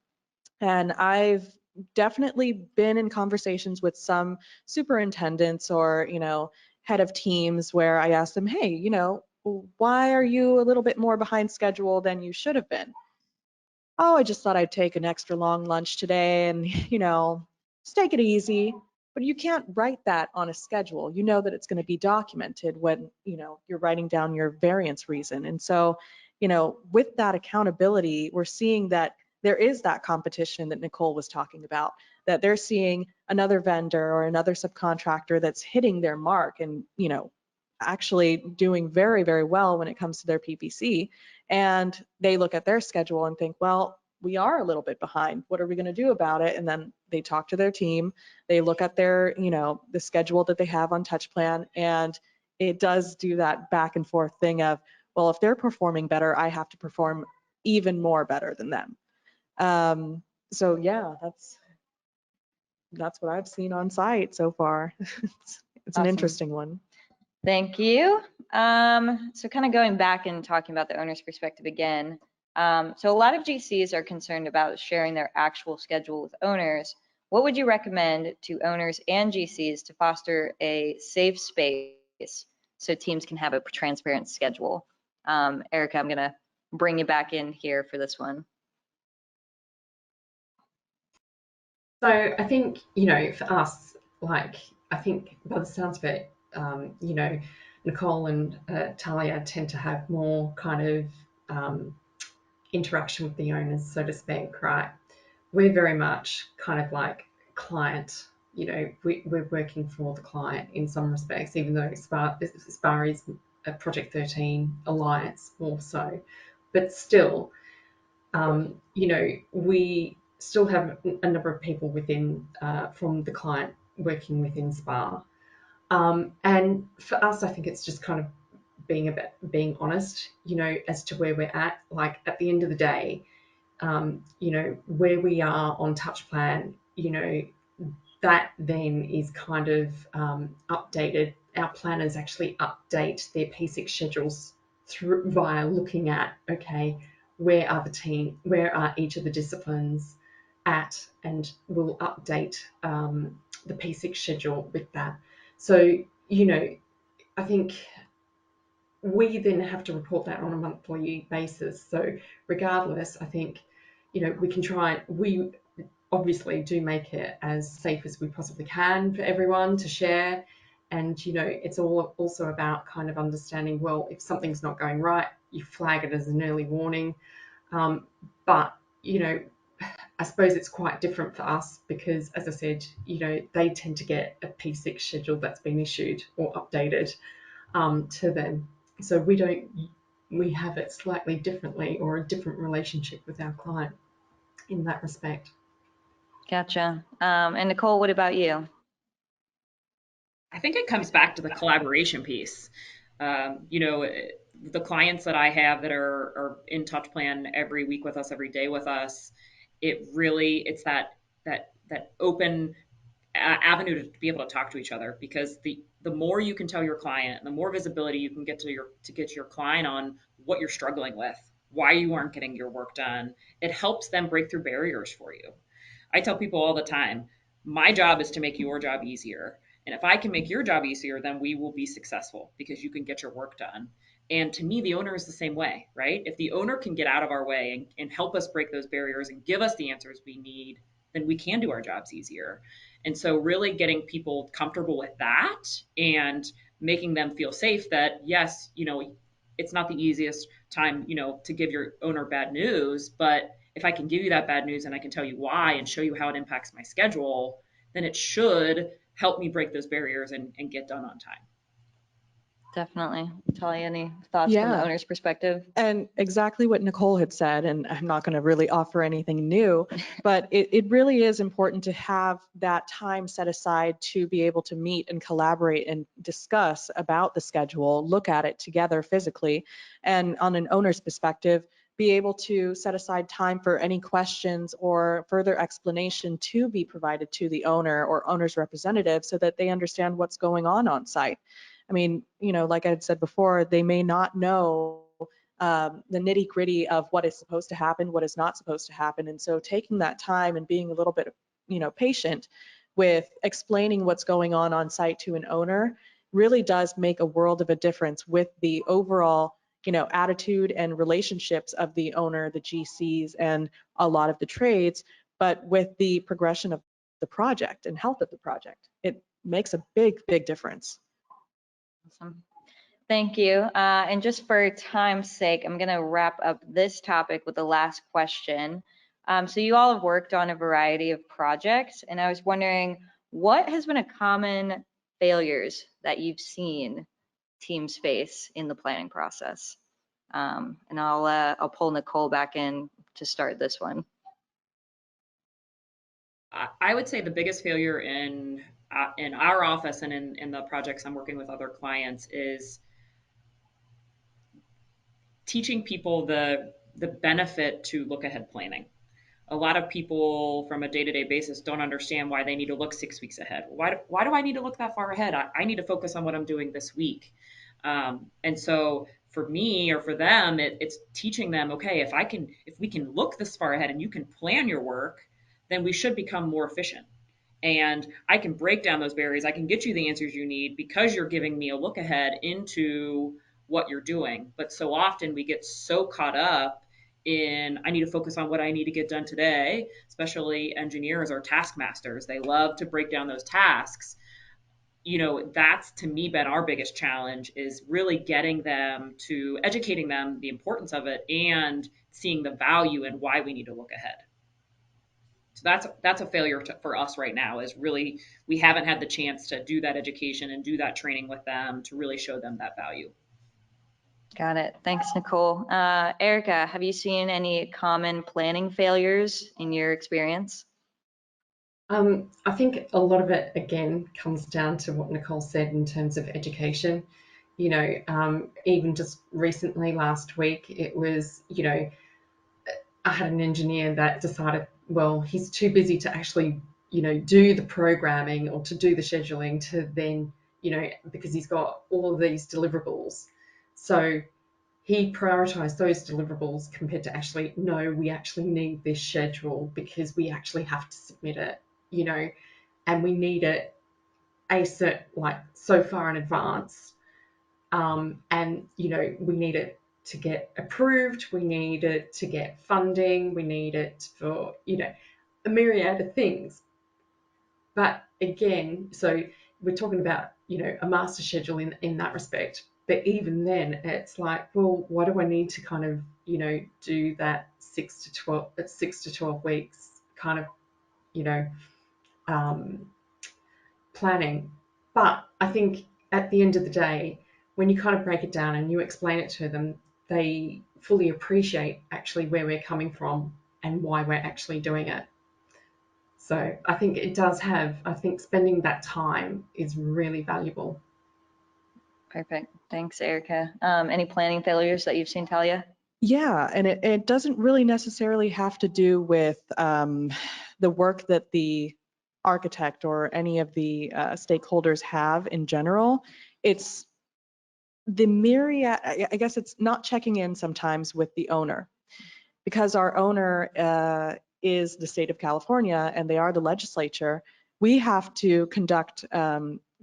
And I've definitely been in conversations with some superintendents or, head of teams, where I ask them, hey, why are you a little bit more behind schedule than you should have been? Oh, I just thought I'd take an extra long lunch today and, just take it easy. But you can't write that on a schedule. You know that it's going to be documented when, you're writing down your variance reason. And so, with that accountability, we're seeing that there is that competition that Nicole was talking about, that they're seeing another vendor or another subcontractor that's hitting their mark and, actually doing very, very well when it comes to their PPC. And they look at their schedule and think, well, we are a little bit behind. What are we going to do about it? And then they talk to their team. They look at their, the schedule that they have on Touchplan, and it does do that back and forth thing of, well, if they're performing better, I have to perform even more better than them. So yeah, that's what I've seen on site so far. It's an Awesome. interesting one. Thank you. So kind of going back and talking about the owner's perspective again. So a lot of GCs are concerned about sharing their actual schedule with owners. What would you recommend to owners and GCs to foster a safe space so teams can have a transparent schedule? Erica, I'm gonna bring you back in here for this one. So I think, for us, like, I think by the sounds of it, Nicole and Talia tend to have more kind of interaction with the owners, so to speak, right? We're very much kind of like client, we're working for the client in some respects, even though SPAR is a Project 13 alliance more so. But still, we still have a number of people within from the client working within SPAR. And for us, I think it's just kind of being honest, as to where we're at. Like at the end of the day, where we are on Touchplan, that then is kind of updated. Our planners actually update their P6 schedules through via looking at, okay, where are each of the disciplines at, and we'll update the P6 schedule with that. So, I think we then have to report that on a monthly basis. So regardless, I think, we can we obviously do make it as safe as we possibly can for everyone to share. And, it's all also about kind of understanding, well, if something's not going right, you flag it as an early warning. But, I suppose it's quite different for us because, as I said, they tend to get a P6 schedule that's been issued or updated to them. So we have it slightly differently, or a different relationship with our client in that respect. Gotcha. And Nicole, what about you? I think it comes back to the collaboration piece. The clients that I have that are in Touchplan every week with us, every day with us, it's that open avenue to be able to talk to each other, because the more you can tell your client, the more visibility you can get to get your client on what you're struggling with, why you aren't getting your work done, it helps them break through barriers for you. I tell people all the time, my job is to make your job easier. And if I can make your job easier, then we will be successful because you can get your work done. And to me, the owner is the same way, right? If the owner can get out of our way and help us break those barriers and give us the answers we need, then we can do our jobs easier. And so really getting people comfortable with that and making them feel safe that, yes, it's not the easiest time, to give your owner bad news, but if I can give you that bad news and I can tell you why and show you how it impacts my schedule, then it should help me break those barriers and get done on time. Definitely. Talia, any thoughts from the Yeah. owner's perspective? And exactly what Nicole had said, and I'm not going to really offer anything new, but it really is important to have that time set aside to be able to meet and collaborate and discuss about the schedule, look at it together physically, and on an owner's perspective, be able to set aside time for any questions or further explanation to be provided to the owner or owner's representative so that they understand what's going on site. I mean, like I had said before, they may not know the nitty gritty of what is supposed to happen, what is not supposed to happen. And so taking that time and being a little bit, patient with explaining what's going on site to an owner really does make a world of a difference with the overall, attitude and relationships of the owner, the GCs, and a lot of the trades, but with the progression of the project and health of the project. It makes a big, big difference. Awesome. Thank you. And just for time's sake, I'm going to wrap up this topic with the last question. So you all have worked on a variety of projects, and I was wondering, what has been a common failures that you've seen teams face in the planning process? And I'll pull Nicole back in to start this one. I would say the biggest failure in our office and in the projects I'm working with other clients is teaching people the benefit to look ahead planning. A lot of people from a day-to-day basis don't understand why they need to look 6 weeks ahead. Why do I need to look that far ahead? I need to focus on what I'm doing this week. And so for me or for them, it's teaching them, okay, if we can look this far ahead and you can plan your work, then we should become more efficient. And I can break down those barriers. I can get you the answers you need because you're giving me a look ahead into what you're doing. But so often we get so caught up in I need to focus on what I need to get done today, especially engineers or taskmasters. They love to break down those tasks. That's to me been our biggest challenge, is really getting them to educating them the importance of it and seeing the value and why we need to look ahead. So that's a failure for us right now, is really we haven't had the chance to do that education and do that training with them to really show them that value. Got it. Thanks, Nicole. Erica, have you seen any common planning failures in your experience? I think a lot of it, again, comes down to what Nicole said in terms of education. Even just recently, last week, it was, I had an engineer that decided, well, he's too busy to actually, do the programming or to do the scheduling to then, because he's got all of these deliverables. So he prioritized those deliverables compared to actually, no, we actually need this schedule because we actually have to submit it, and we need it like so far in advance. And, we need it to get approved, we need it to get funding, we need it for, a myriad of things. But again, so we're talking about, a master schedule in that respect. But even then, it's like, well, why do I need to kind of, do that 6 to 12 weeks kind of, planning? But I think at the end of the day, when you kind of break it down and you explain it to them, they fully appreciate actually where we're coming from and why we're actually doing it. So I think spending that time is really valuable. Perfect. Thanks, Erica. Any planning failures that you've seen, Talia? Yeah, and it doesn't really necessarily have to do with the work that the architect or any of the stakeholders have in general. It's the myriad, I guess it's not checking in sometimes with the owner, because our owner is the state of California and they are the legislature. We have to conduct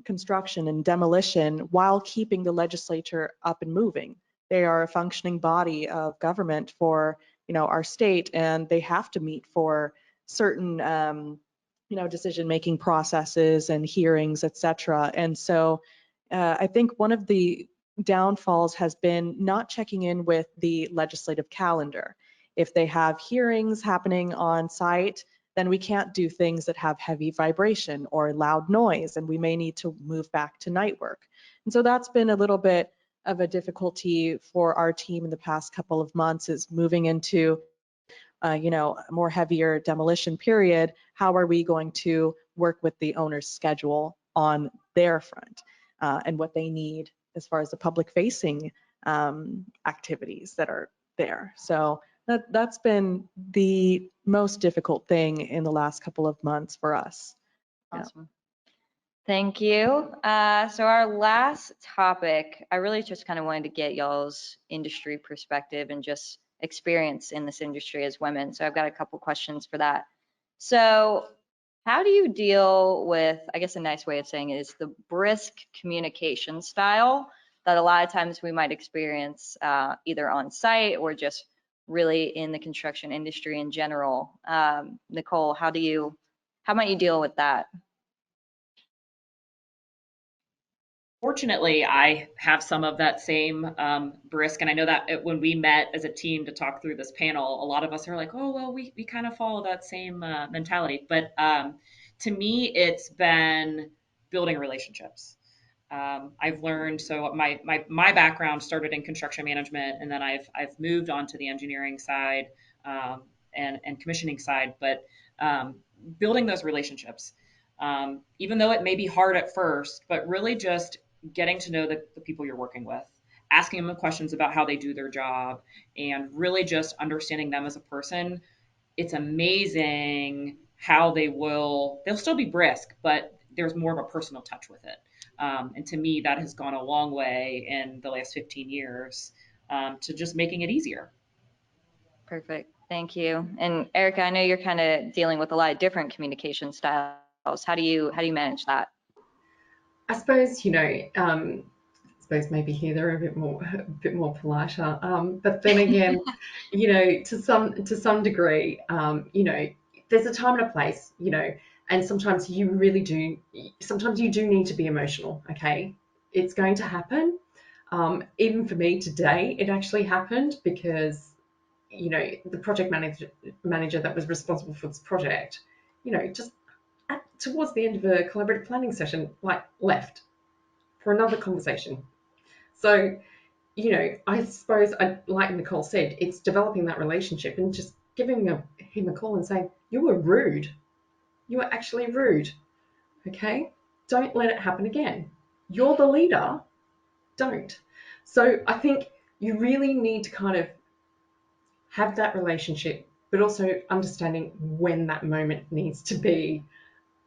construction and demolition while keeping the legislature up and moving. They are a functioning body of government for our state, and they have to meet for certain decision-making processes and hearings, etc. And so I think one of the downfalls has been not checking in with the legislative calendar. If they have hearings happening on site, then we can't do things that have heavy vibration or loud noise, and we may need to move back to night work. And so that's been a little bit of a difficulty for our team in the past couple of months, is moving into a more heavier demolition period. How are we going to work with the owner's schedule on their front and what they need as far as the public facing activities that are there? So that's been the most difficult thing in the last couple of months for us. Awesome. Thank you. So our last topic, I really just kind of wanted to get y'all's industry perspective and just experience in this industry as women. So I've got a couple questions for that. So how do you deal with, I guess a nice way of saying it is, the brisk communication style that a lot of times we might experience either on site or just really in the construction industry in general. Nicole, how might you deal with that? Fortunately, I have some of that same brisk, and I know that when we met as a team to talk through this panel, a lot of us are like, oh, well, we kind of follow that same mentality. But to me, it's been building relationships. I've learned, so my background started in construction management, and then I've moved on to the engineering side and commissioning side, but building those relationships. Even though it may be hard at first, but really just getting to know the people you're working with, asking them questions about how they do their job, and really just understanding them as a person it's amazing how they'll still be brisk, but there's more of a personal touch with it. And to me, that has gone a long way in the last 15 years to just making it easier. Perfect. Thank you. And Erica, I know you're kind of dealing with a lot of different communication styles. How do you manage that? I suppose, I suppose maybe here they're a bit more politer. But then again, to some degree, there's a time and a place, and sometimes you do need to be emotional. Okay, it's going to happen. Even for me today, it actually happened because, the project manager that was responsible for this project, just towards the end of a collaborative planning session, like left for another conversation. So, I suppose, like Nicole said, it's developing that relationship and just giving him a call and saying, you were rude. You were actually rude. Okay? Don't let it happen again. You're the leader. Don't. So I think you really need to kind of have that relationship, but also understanding when that moment needs to be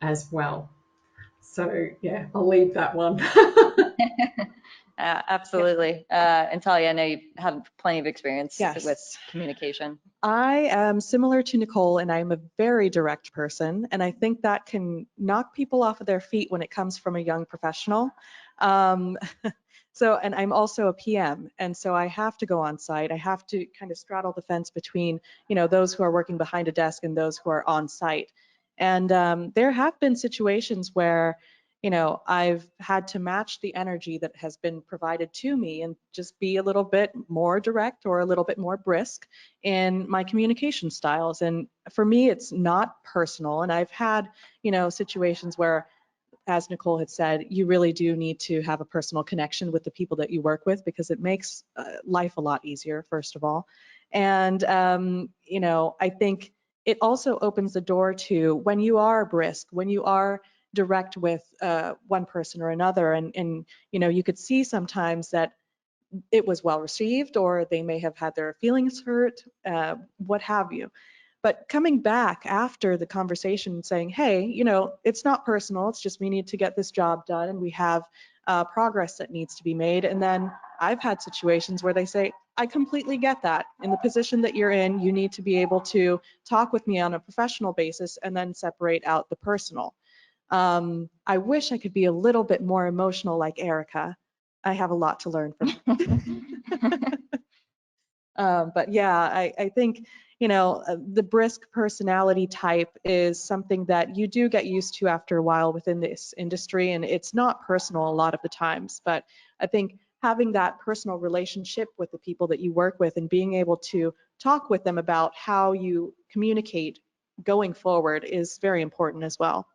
as well. So yeah, I'll leave that one. Absolutely. And Talia, I know you have plenty of experience Yes. with communication. I am similar to Nicole, and I'm a very direct person, and I think that can knock people off of their feet when it comes from a young professional. And I'm also a PM, and so I have to go on site. I have to kind of straddle the fence between, those who are working behind a desk and those who are on site. And there have been situations where, I've had to match the energy that has been provided to me and just be a little bit more direct or a little bit more brisk in my communication styles. And for me, it's not personal. And I've had, situations where, as Nicole had said, you really do need to have a personal connection with the people that you work with, because it makes life a lot easier, first of all. And, I think it also opens the door to, when you are brisk, when you are direct with one person or another, and you could see sometimes that it was well received, or they may have had their feelings hurt, what have you. But coming back after the conversation saying, hey, it's not personal, it's just we need to get this job done and we have progress that needs to be made. And then I've had situations where they say, I completely get that. In the position that you're in, you need to be able to talk with me on a professional basis and then separate out the personal. I wish I could be a little bit more emotional like Erica. I have a lot to learn from her. But yeah, I think, the brisk personality type is something that you do get used to after a while within this industry, and it's not personal a lot of the times. But I think having that personal relationship with the people that you work with and being able to talk with them about how you communicate going forward is very important as well.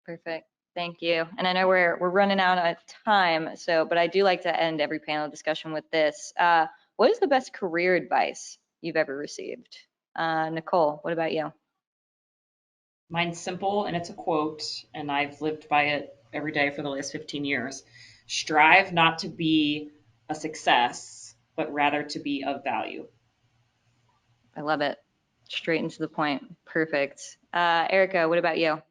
Perfect. Thank you. And I know we're running out of time, but I do like to end every panel discussion with this. What is the best career advice you've ever received? Nicole, what about you? Mine's simple, and it's a quote, and I've lived by it every day for the last 15 years. Strive not to be a success, but rather to be of value. I love it. Straight into the point. Perfect. Erica, what about you?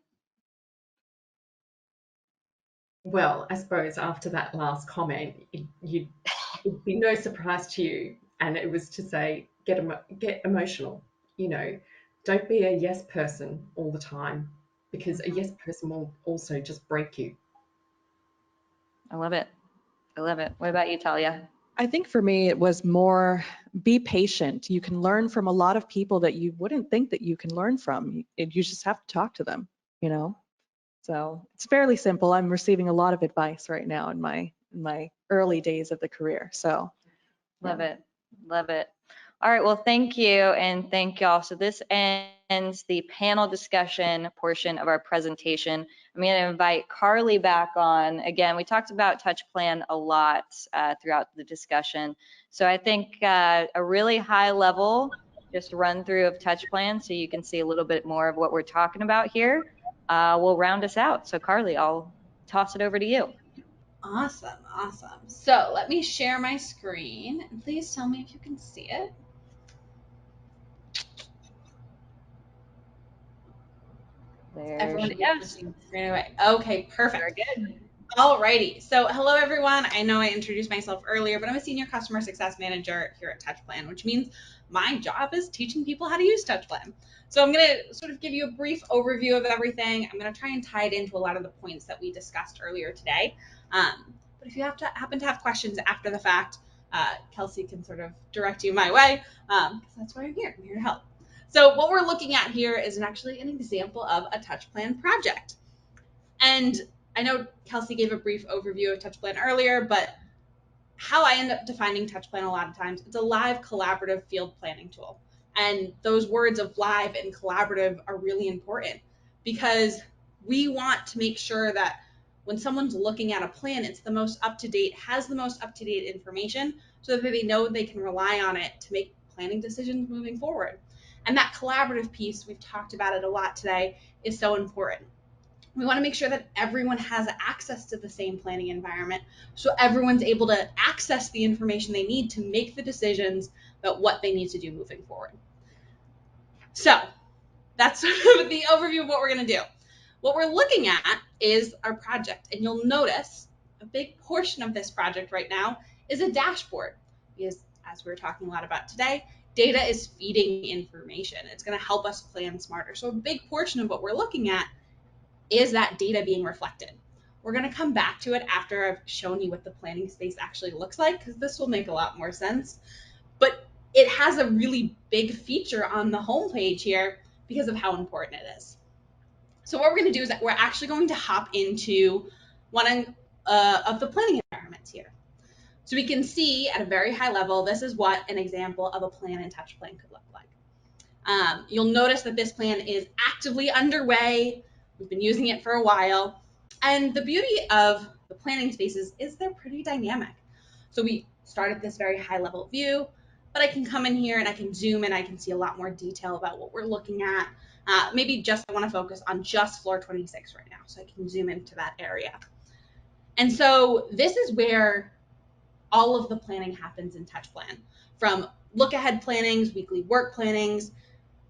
Well, I suppose after that last comment, it'd be no surprise to you, and it was to say, get emotional. Don't be a yes person all the time, because a yes person will also just break you. I love it. I love it. What about you, Talia? I think for me, it was more be patient. You can learn from a lot of people that you wouldn't think that you can learn from. You just have to talk to them, So it's fairly simple. I'm receiving a lot of advice right now in my early days of the career. So Love it. Love it. All right. Well, thank you. And thank y'all. So this ends the panel discussion portion of our presentation. I'm going to invite Carly back on. Again, we talked about Touchplan a lot throughout the discussion. So I think a really high level just run through of Touchplan so you can see a little bit more of what we're talking about here will round us out. So Carly, I'll toss it over to you. Awesome, awesome. So let me share my screen, and please tell me if you can see it. There Everyone she is goes. listening straight away. Okay, perfect. Very good. Alrighty. So hello everyone. I know I introduced myself earlier, but I'm a senior customer success manager here at Touchplan, which means my job is teaching people how to use Touchplan. So I'm going to sort of give you a brief overview of everything. I'm going to try and tie it into a lot of the points that we discussed earlier today. But if you happen to have questions after the fact, Kelsey can sort of direct you my way, because that's why I'm here. I'm here to help. So what we're looking at here is actually an example of a Touchplan project. And I know Kelsey gave a brief overview of Touchplan earlier, but how I end up defining Touchplan a lot of times, it's a live collaborative field planning tool. And those words of live and collaborative are really important because we want to make sure that when someone's looking at a plan, it's the most up-to-date, has the most up-to-date information so that they know they can rely on it to make planning decisions moving forward. And that collaborative piece, we've talked about it a lot today, is so important. We want to make sure that everyone has access to the same planning environment so everyone's able to access the information they need to make the decisions about what they need to do moving forward. So that's sort of the overview of what we're going to do. What we're looking at is our project, and you'll notice a big portion of this project right now is a dashboard because, as we're talking a lot about today, data is feeding information. It's going to help us plan smarter. So a big portion of what we're looking at is that data being reflected. We're going to come back to it after I've shown you what the planning space actually looks like, because this will make a lot more sense. But it has a really big feature on the homepage here because of how important it is. So what we're going to do is that we're actually going to hop into one of the planning environments here. So we can see at a very high level, this is what an example of a plan in Touchplan could look like. You'll notice that this plan is actively underway. We've been using it for a while. And the beauty of the planning spaces is they're pretty dynamic. So we start at this very high level view, but I can come in here and I can zoom in. I can see a lot more detail about what we're looking at. Maybe just I want to focus on just floor 26 right now. So I can zoom into that area. And so this is where all of the planning happens in Touchplan. From look ahead plannings, weekly work plannings,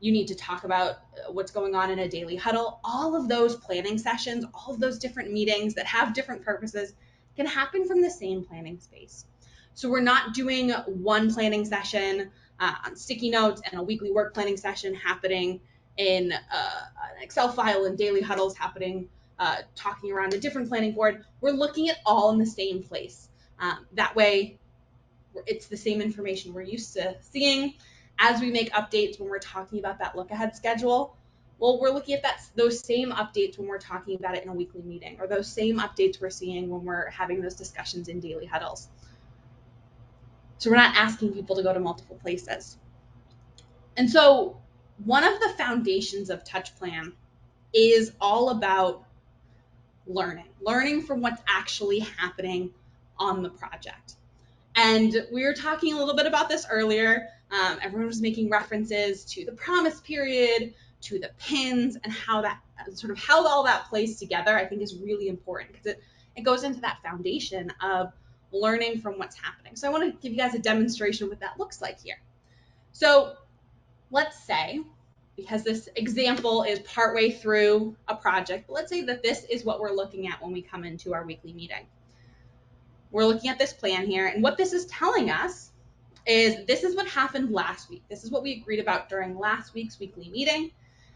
you need to talk about what's going on in a daily huddle. All of those planning sessions, all of those different meetings that have different purposes can happen from the same planning space. So we're not doing one planning session on sticky notes and a weekly work planning session happening in an Excel file and daily huddles happening, talking around a different planning board. We're looking at all in the same place. That way, it's the same information we're used to seeing. As we make updates when we're talking about that look ahead schedule, well, we're looking at those same updates when we're talking about it in a weekly meeting, or those same updates we're seeing when we're having those discussions in daily huddles. So we're not asking people to go to multiple places. And so one of the foundations of Touchplan is all about learning from what's actually happening on the project. And we were talking a little bit about this earlier. Everyone was making references to the promise period, to the pins, and how all that plays together, I think is really important because it goes into that foundation of learning from what's happening. So I want to give you guys a demonstration of what that looks like here. So let's say, because this example is partway through a project, but let's say that this is what we're looking at when we come into our weekly meeting. We're looking at this plan here, and what this is telling us is this is what happened last week. This is what we agreed about during last week's weekly meeting.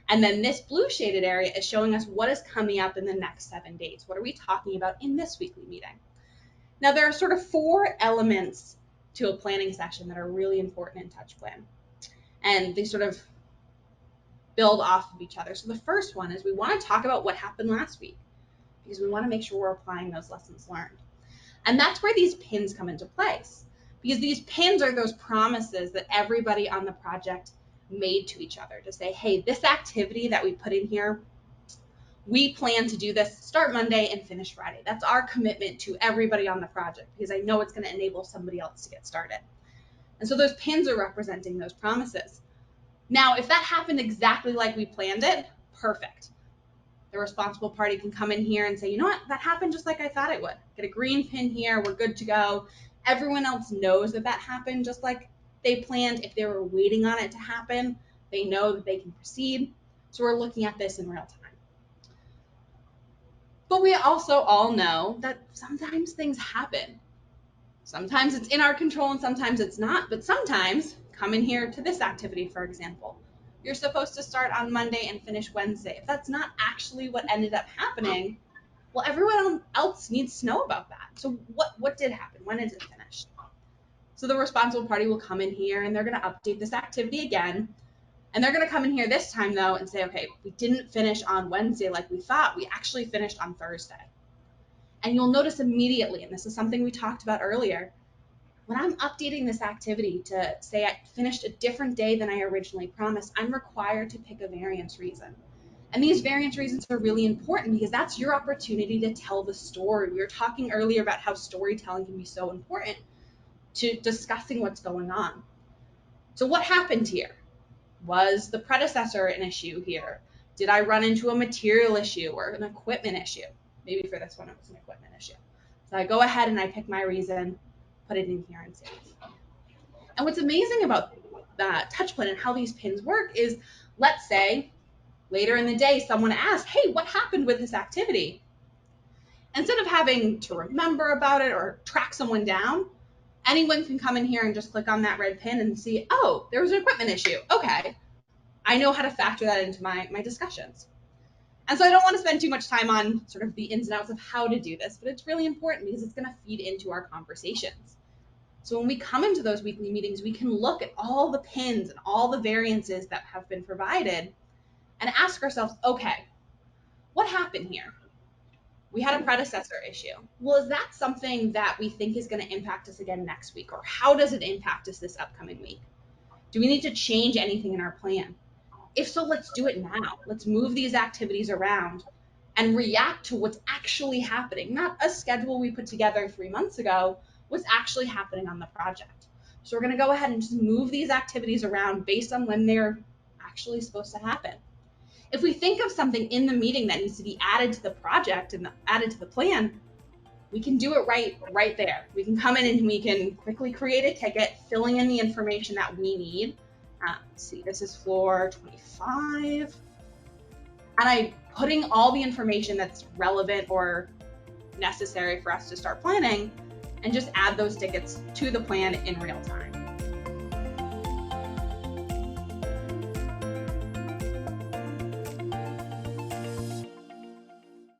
And then this blue shaded area is showing us what is coming up in the next 7 days. What are we talking about in this weekly meeting? Now, there are sort of 4 elements to a planning session that are really important in Touchplan. And they sort of build off of each other. So the first one is we want to talk about what happened last week because we want to make sure we're applying those lessons learned. And that's where these pins come into place, because these pins are those promises that everybody on the project made to each other to say, hey, this activity that we put in here, we plan to do this, start Monday and finish Friday. That's our commitment to everybody on the project because I know it's going to enable somebody else to get started. And so those pins are representing those promises. Now, if that happened exactly like we planned it, perfect. The responsible party can come in here and say, you know what, that happened just like I thought it would. Get a green pin here, we're good to go. Everyone else knows that happened just like they planned. If they were waiting on it to happen, they know that they can proceed. So we're looking at this in real time. But we also all know that sometimes things happen. Sometimes it's in our control and sometimes it's not. But sometimes, come in here to this activity, for example. You're supposed to start on Monday and finish Wednesday. If that's not actually what ended up happening, well, everyone else needs to know about that. So what did happen? When is it finished? So the responsible party will come in here and they're going to update this activity again. And they're going to come in here this time, though, and say, okay, we didn't finish on Wednesday like we thought. We actually finished on Thursday. And you'll notice immediately, and this is something we talked about earlier, when I'm updating this activity to say I finished a different day than I originally promised, I'm required to pick a variance reason. And these variance reasons are really important because that's your opportunity to tell the story. We were talking earlier about how storytelling can be so important to discussing what's going on. So what happened here? Was the predecessor an issue here? Did I run into a material issue or an equipment issue? Maybe for this one it was an equipment issue. So I go ahead and I pick my reason, put it in here and save. And what's amazing about Touchplan and how these pins work is, let's say later in the day someone asks, hey, what happened with this activity? Instead of having to remember about it or track someone down, anyone can come in here and just click on that red pin and see, oh, there was an equipment issue. Okay, I know how to factor that into my discussions. And so I don't want to spend too much time on sort of the ins and outs of how to do this, but it's really important because it's going to feed into our conversations. So when we come into those weekly meetings, we can look at all the pins and all the variances that have been provided and ask ourselves, okay, what happened here? We had a predecessor issue. Well, is that something that we think is going to impact us again next week? Or how does it impact us this upcoming week? Do we need to change anything in our plan? If so, let's do it now. Let's move these activities around and react to what's actually happening, not a schedule we put together 3 months ago, what's actually happening on the project. So we're going to go ahead and just move these activities around based on when they're actually supposed to happen. If we think of something in the meeting that needs to be added to the project and added to the plan, we can do it right there. We can come in and we can quickly create a ticket, filling in the information that we need. Let's see, this is floor 25. And I'm putting all the information that's relevant or necessary for us to start planning and just add those tickets to the plan in real time.